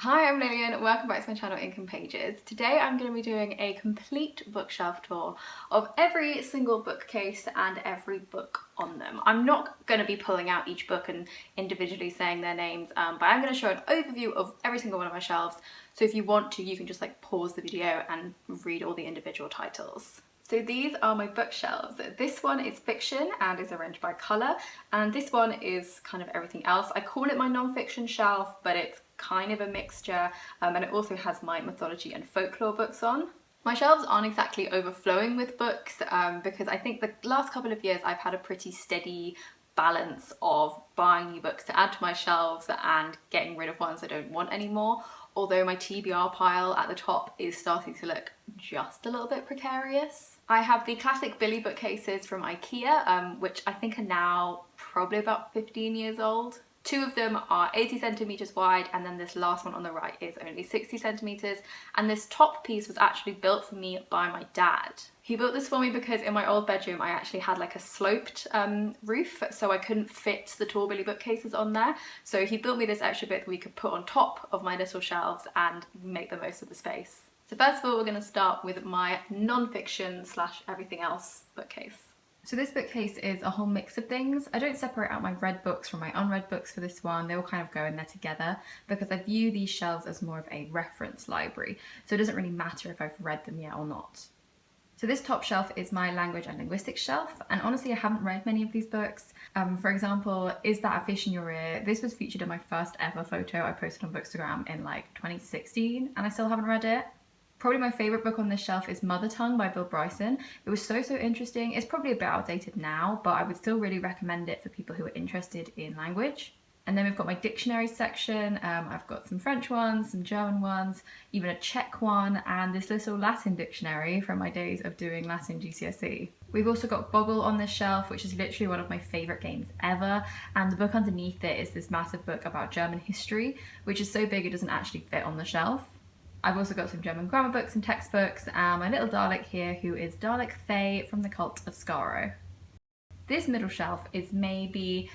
Hi, I'm Lillian. Welcome back to my channel Ink and Pages. Today I'm going to be doing a complete bookshelf tour of every single bookcase and every book on them. I'm not going to be pulling out each book and individually saying their names, but I'm going to show an overview of every single one of my shelves. So if you want to, you can just pause the video and read all the individual titles. So these are my bookshelves. This one is fiction and is arranged by colour, and this one is kind of everything else. I call it my non-fiction shelf, but it's kind of a mixture, and it also has my mythology and folklore books on. My shelves aren't exactly overflowing with books because I think the last couple of years I've had a pretty steady balance of buying new books to add to my shelves and getting rid of ones I don't want anymore, although my TBR pile at the top is starting to look just a little bit precarious. I have the classic Billy bookcases from IKEA, which I think are now probably about 15 years old. Two of them are 80 centimeters wide, and then this last one on the right is only 60 centimeters. And this top piece was actually built for me by my dad. He built this for me because in my old bedroom I actually had a sloped roof, so I couldn't fit the tall Billy bookcases on there. So he built me this extra bit that we could put on top of my little shelves and make the most of the space. So first of all, we're going to start with my non-fiction / everything else bookcase. So this bookcase is a whole mix of things. I don't separate out my read books from my unread books for this one. They all kind of go in there together because I view these shelves as more of a reference library. So it doesn't really matter if I've read them yet or not. So this top shelf is my language and linguistics shelf, and honestly I haven't read many of these books. For example, Is That a Fish in Your Ear? This was featured in my first ever photo I posted on Bookstagram in 2016, and I still haven't read it. Probably my favourite book on this shelf is Mother Tongue by Bill Bryson. It was so interesting. It's probably a bit outdated now, but I would still really recommend it for people who are interested in language. And then we've got my dictionary section. I've got some French ones, some German ones, even a Czech one, and this little Latin dictionary from my days of doing Latin GCSE. We've also got Boggle on this shelf, which is literally one of my favourite games ever, and the book underneath it is this massive book about German history, which is so big it doesn't actually fit on the shelf. I've also got some German grammar books and textbooks, and my little Dalek here, who is Dalek Faye from the Cult of Skaro. This middle shelf is maybe,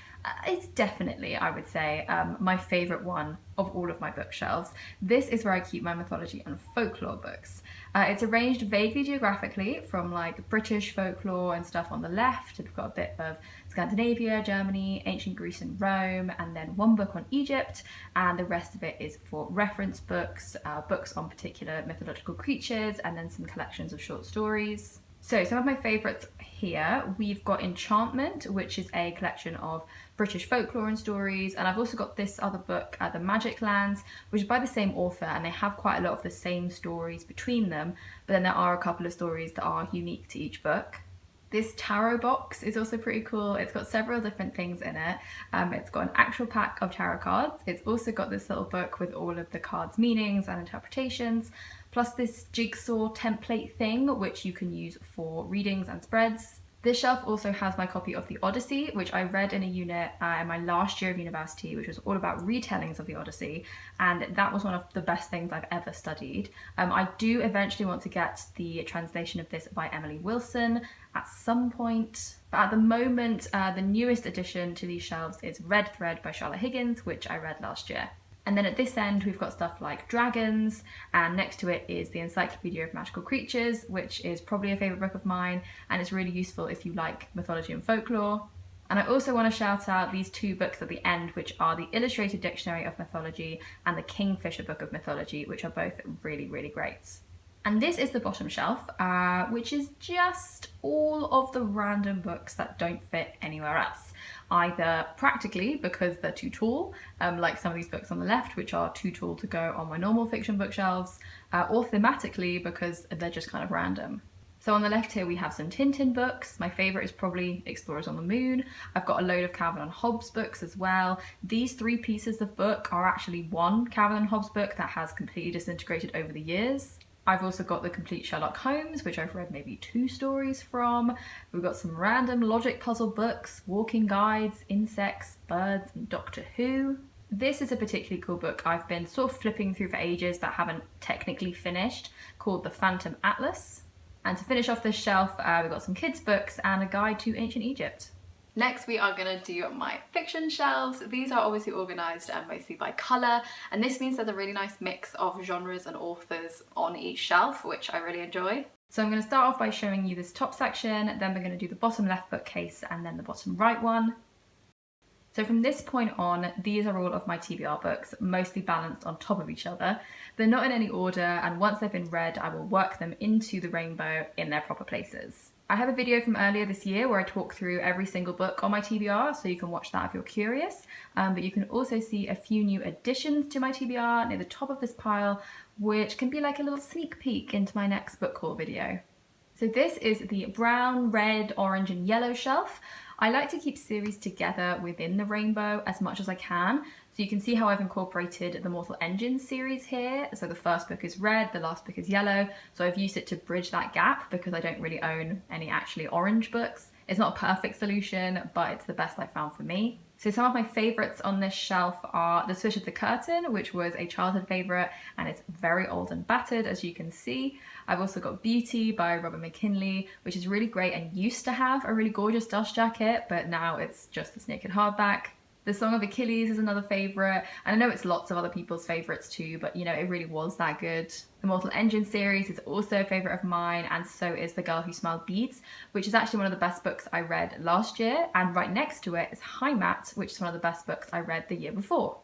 it's definitely, I would say, my favourite one of all of my bookshelves. This is where I keep my mythology and folklore books. It's arranged vaguely geographically from British folklore and stuff on the left. We've got a bit of Scandinavia, Germany, ancient Greece and Rome, and then one book on Egypt, and the rest of it is for reference books, books on particular mythological creatures, and then some collections of short stories. So some of my favourites here, we've got Enchantment, which is a collection of British folklore and stories, and I've also got this other book, The Magic Lands, which is by the same author, and they have quite a lot of the same stories between them, but then there are a couple of stories that are unique to each book. This tarot box is also pretty cool. It's got several different things in it. It's got an actual pack of tarot cards. It's also got this little book with all of the cards' meanings and interpretations, plus this jigsaw template thing, which you can use for readings and spreads. This shelf also has my copy of The Odyssey, which I read in a unit in my last year of university, which was all about retellings of the Odyssey, and that was one of the best things I've ever studied. I do eventually want to get the translation of this by Emily Wilson at some point, but at the moment the newest addition to these shelves is Red Thread by Charlotte Higgins, which I read last year. And then at this end, we've got stuff like dragons, and next to it is the Encyclopedia of Magical Creatures, which is probably a favourite book of mine, and it's really useful if you like mythology and folklore. And I also want to shout out these two books at the end, which are the Illustrated Dictionary of Mythology and the Kingfisher Book of Mythology, which are both really great. And this is the bottom shelf, which is just all of the random books that don't fit anywhere else. Either practically because they're too tall, like some of these books on the left, which are too tall to go on my normal fiction bookshelves, or thematically because they're just kind of random. So on the left here we have some Tintin books. My favourite is probably Explorers on the Moon. I've got a load of Calvin and Hobbes books as well. These three pieces of book are actually one Calvin and Hobbes book that has completely disintegrated over the years. I've also got the complete Sherlock Holmes, which I've read maybe 2 stories from. We've got some random logic puzzle books, walking guides, insects, birds, and Doctor Who. This is a particularly cool book I've been sort of flipping through for ages but haven't technically finished, called The Phantom Atlas. And to finish off this shelf, we've got some kids' books and a guide to ancient Egypt. Next, we are going to do my fiction shelves. These are obviously organised mostly by colour, and this means there's a really nice mix of genres and authors on each shelf, which I really enjoy. So I'm going to start off by showing you this top section, then we're going to do the bottom left bookcase and then the bottom right one. So from this point on, these are all of my TBR books, mostly balanced on top of each other. They're not in any order, and once they've been read, I will work them into the rainbow in their proper places. I have a video from earlier this year where I talk through every single book on my TBR, so you can watch that if you're curious. But you can also see a few new additions to my TBR near the top of this pile, which can be like a little sneak peek into my next book haul video. So this is the brown, red, orange and yellow shelf. I like to keep series together within the rainbow as much as I can. So you can see how I've incorporated the Mortal Engines series here. So the first book is red, the last book is yellow. So I've used it to bridge that gap because I don't really own any actually orange books. It's not a perfect solution, but it's the best I found for me. So some of my favourites on this shelf are The Swish of the Curtain, which was a childhood favourite and it's very old and battered, as you can see. I've also got Beauty by Robert McKinley, which is really great and used to have a really gorgeous dust jacket, but now it's just this naked hardback. The Song of Achilles is another favourite, and I know it's lots of other people's favourites too, but you know, it really was that good. The Mortal Engines series is also a favourite of mine, and so is The Girl Who Smiled Beads, which is actually one of the best books I read last year, and right next to it is Heimat, which is one of the best books I read the year before.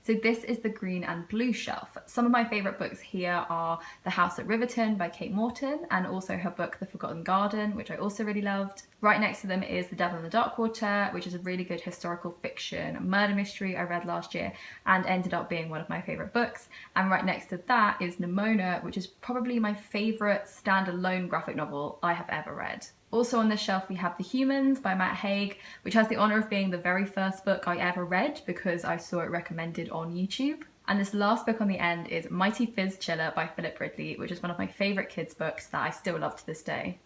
So this is the green and blue shelf. Some of my favourite books here are The House at Riverton by Kate Morton, and also her book The Forgotten Garden, which I also really loved. Right next to them is The Devil in the Darkwater, which is a really good historical fiction murder mystery I read last year and ended up being one of my favourite books. And right next to that is Nimona, which is probably my favourite standalone graphic novel I have ever read. Also on this shelf we have The Humans by Matt Haig, which has the honour of being the very first book I ever read because I saw it recommended on YouTube. And this last book on the end is Mighty Fizz Chiller by Philip Ridley, which is one of my favourite kids' books that I still love to this day.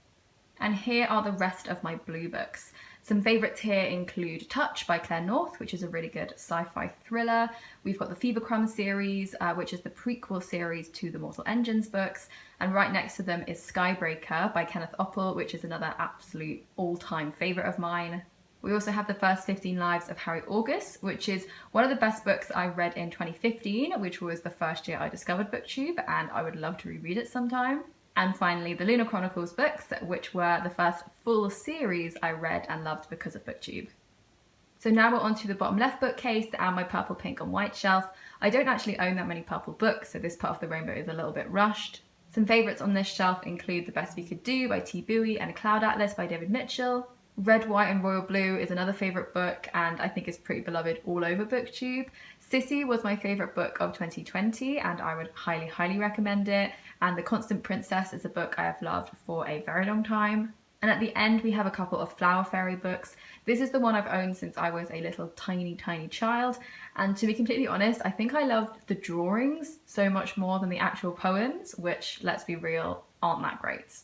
And here are the rest of my blue books. Some favourites here include Touch by Claire North, which is a really good sci-fi thriller. We've got the Fever Crumbs series, which is the prequel series to the Mortal Engines books. And right next to them is Skybreaker by Kenneth Oppel, which is another absolute all-time favourite of mine. We also have The First 15 Lives of Harry August, which is one of the best books I read in 2015, which was the first year I discovered BookTube, and I would love to reread it sometime. And finally, the Lunar Chronicles books, which were the first full series I read and loved because of BookTube. So now we're on to the bottom left bookcase and my purple, pink and white shelf. I don't actually own that many purple books, so this part of the rainbow is a little bit rushed. Some favourites on this shelf include The Best We Could Do by T. Bowie and Cloud Atlas by David Mitchell. Red, White and Royal Blue is another favourite book and I think is pretty beloved all over BookTube. Sissy was my favourite book of 2020 and I would highly recommend it. And The Constant Princess is a book I have loved for a very long time. And at the end we have a couple of Flower Fairy books. This is the one I've owned since I was a little tiny child, and to be completely honest, I think I loved the drawings so much more than the actual poems, which, let's be real, aren't that great.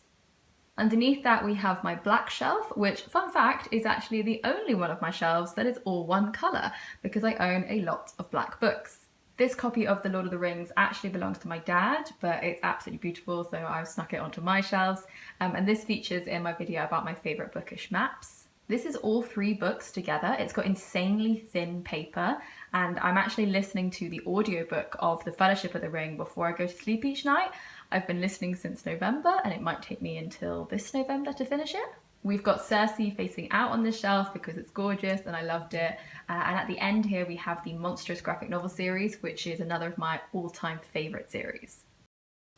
Underneath that we have my black shelf, which, fun fact, is actually the only one of my shelves that is all one colour, because I own a lot of black books. This copy of The Lord of the Rings actually belongs to my dad, but it's absolutely beautiful, so I've snuck it onto my shelves. And this features in my video about my favourite bookish maps. This is all 3 books together. It's got insanely thin paper, and I'm actually listening to the audiobook of The Fellowship of the Ring before I go to sleep each night. I've been listening since November, and it might take me until this November to finish it. We've got Cersei facing out on this shelf because it's gorgeous and I loved it. And at the end here we have the Monstrous graphic novel series, which is another of my all-time favourite series.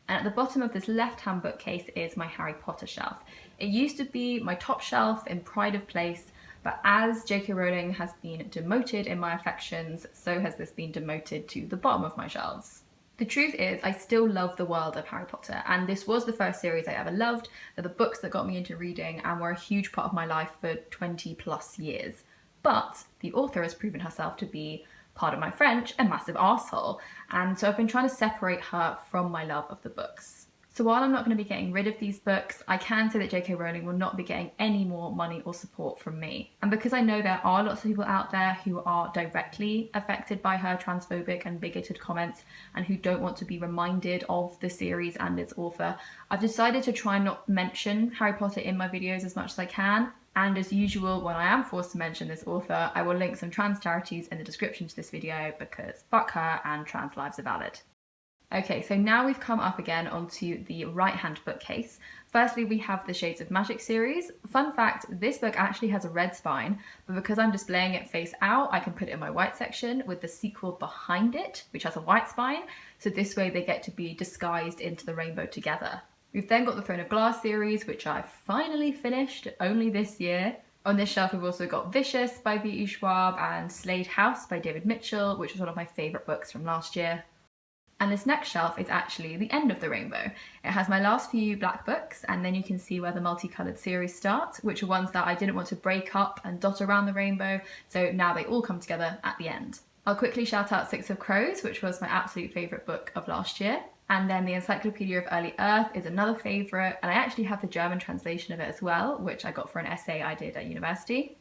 And at the bottom of this left-hand bookcase is my Harry Potter shelf. It used to be my top shelf in pride of place, but as J.K. Rowling has been demoted in my affections, so has this been demoted to the bottom of my shelves. The truth is, I still love the world of Harry Potter, and this was the first series I ever loved. They're the books that got me into reading and were a huge part of my life for 20 plus years. But the author has proven herself to be, pardon my French, a massive arsehole, and so I've been trying to separate her from my love of the books. So while I'm not going to be getting rid of these books, I can say that J.K. Rowling will not be getting any more money or support from me. And because I know there are lots of people out there who are directly affected by her transphobic and bigoted comments and who don't want to be reminded of the series and its author, I've decided to try and not mention Harry Potter in my videos as much as I can. And as usual, when I am forced to mention this author, I will link some trans charities in the description to this video because fuck her and trans lives are valid. Okay, so now we've come up again onto the right-hand bookcase. Firstly, we have the Shades of Magic series. Fun fact, this book actually has a red spine, but because I'm displaying it face out, I can put it in my white section with the sequel behind it, which has a white spine. So this way they get to be disguised into the rainbow together. We've then got the Throne of Glass series, which I finally finished only this year. On this shelf, we've also got Vicious by V.E. Schwab and Slade House by David Mitchell, which was one of my favourite books from last year. And this next shelf is actually the end of the rainbow. It has my last few black books, and then you can see where the multicoloured series start, which are ones that I didn't want to break up and dot around the rainbow, so now they all come together at the end. I'll quickly shout out Six of Crows, which was my absolute favourite book of last year. And then the Encyclopedia of Early Earth is another favourite, and I actually have the German translation of it as well, which I got for an essay I did at university.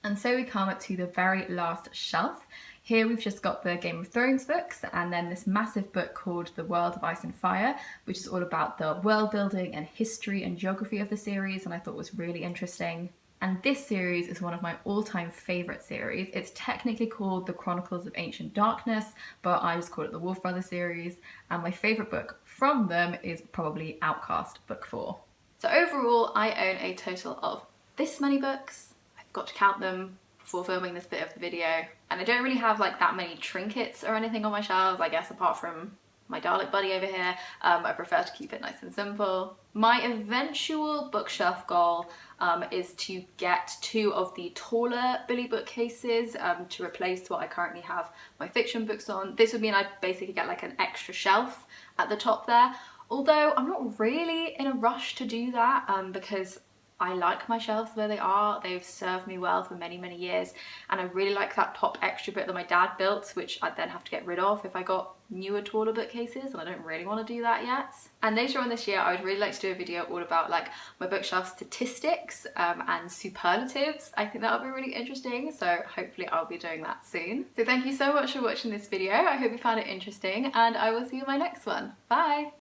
And so we come to the very last shelf. Here we've just got the Game of Thrones books, and then this massive book called The World of Ice and Fire, which is all about the world building and history and geography of the series, and I thought was really interesting. And this series is one of my all-time favourite series. It's technically called The Chronicles of Ancient Darkness, but I just call it the Wolf Brothers series, and my favourite book from them is probably Outcast Book 4. So overall, I own a total of this many books. I've got to count them before filming this bit of the video, and I don't really have like that many trinkets or anything on my shelves, I guess, apart from my Dalek buddy over here. I prefer to keep it nice and simple. My eventual bookshelf goal is to get 2 of the taller Billy bookcases to replace what I currently have my fiction books on. This would mean I'd basically get like an extra shelf at the top there, although I'm not really in a rush to do that because I like my shelves where they are. They've served me well for many, many years, and I really like that top extra bit that my dad built, which I'd then have to get rid of if I got newer, taller bookcases, and I don't really want to do that yet. And later on this year, I would really like to do a video all about like my bookshelf statistics and superlatives. I think that would be really interesting, so hopefully I'll be doing that soon. So thank you so much for watching this video. I hope you found it interesting, and I will see you in my next one. Bye!